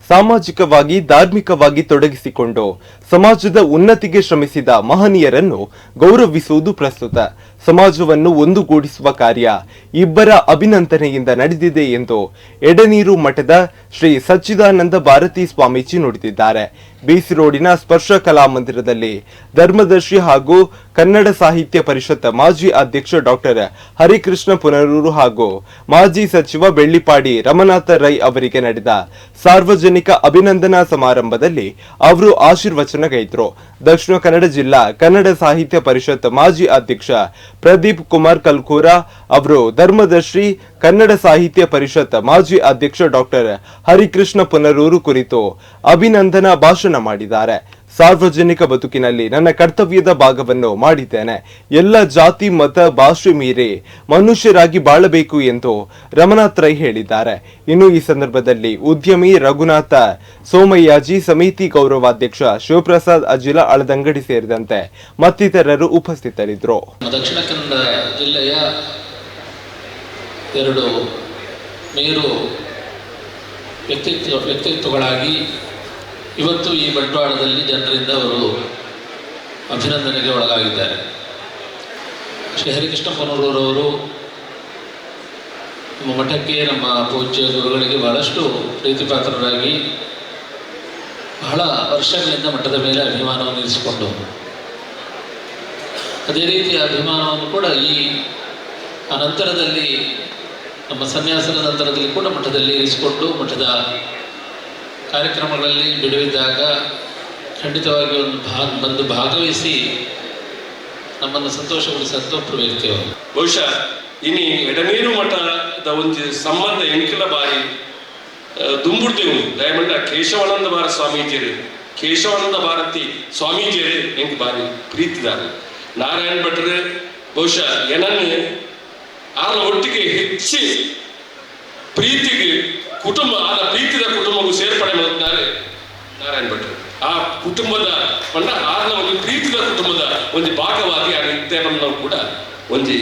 ಸಾಮಾಜಿಕವಾಗಿ ಧಾರ್ಮಿಕವಾಗಿ ತೊಡಗಿಸಿಕೊಂಡು ಸಮಾಜದ ಉನ್ನತಿಗೆ ಶ್ರಮಿಸಿದ ಮಹನೀಯರನ್ನು ಗೌರವಿಸುವುದು ಪ್ರಸ್ತುತ. ಸಮಾಜವನ್ನು ಒಂದುಗೂಡಿಸುವ ಕಾರ್ಯ ಇಬ್ಬರ ಅಭಿನಂದನೆಯಿಂದ ನಡೆದಿದೆ ಎಂದು ಎಡನೀರು ಮಠದ ಶ್ರೀ ಸಚ್ಚಿದಾನಂದ ಭಾರತಿ ಸ್ವಾಮೀಜಿ ನುಡಿದಿದ್ದಾರೆ. ಬಿಸಿ ರೋಡಿನ ಸ್ಪರ್ಶ ಕಲಾಮಂದಿರದಲ್ಲಿ ಧರ್ಮದರ್ಶಿ ಹಾಗೂ ಕನ್ನಡ ಸಾಹಿತ್ಯ ಪರಿಷತ್ ಮಾಜಿ ಅಧ್ಯಕ್ಷ ಡಾಕ್ಟರ್ ಹರಿಕೃಷ್ಣ ಪುನರೂರು ಹಾಗೂ ಮಾಜಿ ಸಚಿವ ಬೆಳ್ಳಿಪಾಡಿ ರಮನಾಥ ರೈ ಅವರಿಗೆ ನಡೆದ ಸಾರ್ವಜನಿಕ ಅಭಿನಂದನಾ ಸಮಾರಂಭದಲ್ಲಿ ಅವರು ಆಶೀರ್ವಚನಗೈದರು. ದಕ್ಷಿಣ ಕನ್ನಡ ಜಿಲ್ಲಾ ಕನ್ನಡ ಸಾಹಿತ್ಯ ಪರಿಷತ್ ಮಾಜಿ ಅಧ್ಯಕ್ಷ ಪ್ರದೀಪ್ ಕುಮಾರ್ ಕಲ್ಕೂರ ಅವರು ಧರ್ಮದರ್ಶಿ ಕನ್ನಡ ಸಾಹಿತ್ಯ ಪರಿಷತ್ ಮಾಜಿ ಅಧ್ಯಕ್ಷ ಡಾಕ್ಟರ್ ಹರಿಕೃಷ್ಣ ಪುನರೂರು ಕುರಿತು ಅಭಿನಂದನಾ ಭಾಷಣ ಮಾಡಿದ್ದಾರೆ. ಸಾರ್ವಜನಿಕ ಬದುಕಿನಲ್ಲಿ ನನ್ನ ಕರ್ತವ್ಯದ ಭಾಗವನ್ನು ಮಾಡಿದ್ದೇನೆ. ಎಲ್ಲ ಜಾತಿ ಮತ ಭಾಷೆ ಮೀರಿ ಮನುಷ್ಯರಾಗಿ ಬಾಳಬೇಕು ಎಂದು ರಮನಾಥ್ ರೈ ಹೇಳಿದ್ದಾರೆ. ಇನ್ನು ಈ ಸಂದರ್ಭದಲ್ಲಿ ಉದ್ಯಮಿ ರಘುನಾಥ ಸೋಮಯ್ಯಾಜಿ, ಸಮಿತಿ ಗೌರವಾಧ್ಯಕ್ಷ ಶಿವಪ್ರಸಾದ್ ಅಜಿಲ ಅಳದಂಗಡಿ ಸೇರಿದಂತೆ ಮತ್ತಿತರರು ಉಪಸ್ಥಿತರಿದ್ದರು. ದಕ್ಷಿಣ ಕನ್ನಡ ಜಿಲ್ಲೆಯ ಎರಡು ಮೇರು ವ್ಯಕ್ತಿತ್ವಗಳಾಗಿ ಇವತ್ತು ಈ ಬಂಟ್ವಾಳದಲ್ಲಿ ಜನರಿಂದ ಅವರು ಅಭಿನಂದನೆಗೆ ಒಳಗಾಗಿದ್ದಾರೆ. ಶ್ರೀ ಹರಿಕೃಷ್ಣ ಪುನರೂರವರು ನಮ್ಮ ಮಠಕ್ಕೆ, ನಮ್ಮ ಪೂಜ್ಯ ಗುರುಗಳಿಗೆ ಬಹಳಷ್ಟು ಪ್ರೀತಿಪಾತ್ರರಾಗಿ ಬಹಳ ವರ್ಷಗಳಿಂದ ಮಠದ ಮೇಲೆ ಅಭಿಮಾನವನ್ನು ಇರಿಸಿಕೊಂಡು, ಅದೇ ರೀತಿಯ ಅಭಿಮಾನವನ್ನು ಕೂಡ ಆ ನಂತರದಲ್ಲಿ ನಮ್ಮ ಸನ್ಯಾಸದ ನಂತರದಲ್ಲಿ ಕೂಡ ಮಠದಲ್ಲಿ ಇರಿಸಿಕೊಂಡು ಮಠದ ಕಾರ್ಯಕ್ರಮಗಳಲ್ಲಿ ಬಿಡುವಿದ್ದಾಗ ಖಂಡಿತವಾಗಿ ಬಂದು ಭಾಗವಹಿಸಿ ನಮ್ಮನ್ನು ಸಂತೋಷಗೊಳಿಸಿದಂಥ ಒಬ್ಬರು ವ್ಯಕ್ತಿ ಅವರು. ಬಹುಶಃ ಇನ್ನು ಎಡನೀರು ಮಠದ ಒಂದು ಸಂಬಂಧ ಎಂಕಲ ಬಾರಿ ದುಂಬುಡ್ತೇವೆ. ದಯಮಂಡ ಕೇಶವಾನಂದ ಭಾರತ ಸ್ವಾಮೀಜಿಯರು, ಕೇಶವಾನಂದ ಭಾರತಿ ಸ್ವಾಮೀಜಿಯರು ಎಂಕ್ ಬಾರಿ ಪ್ರೀತಿದಾರೆ. ನಾರಾಯಣ ಭಟ್ರು ಬಹುಶಃ ಏನನ್ನು ಆದ ಒಟ್ಟಿಗೆ ಹೆಚ್ಚು ಪ್ರೀತಿಗೆ ಕುಟುಂಬ ಆದ ಪ್ರೀತಿದ ಕುಟುಂಬಕ್ಕೂ ಸೇರ್ಪಡೆ ಮಾಡುತ್ತಾರೆ ನಾರಾಯಣ ಭಟ್ರು. ಆ ಕುಟುಂಬದ ಆದ ಒಂದು ಪ್ರೀತಿದ ಕುಟುಂಬದ ಒಂದು ಭಾಗವಾಗಿ ಆ ನಿತ್ಯವನ್ನು ಕೂಡ ಒಂದು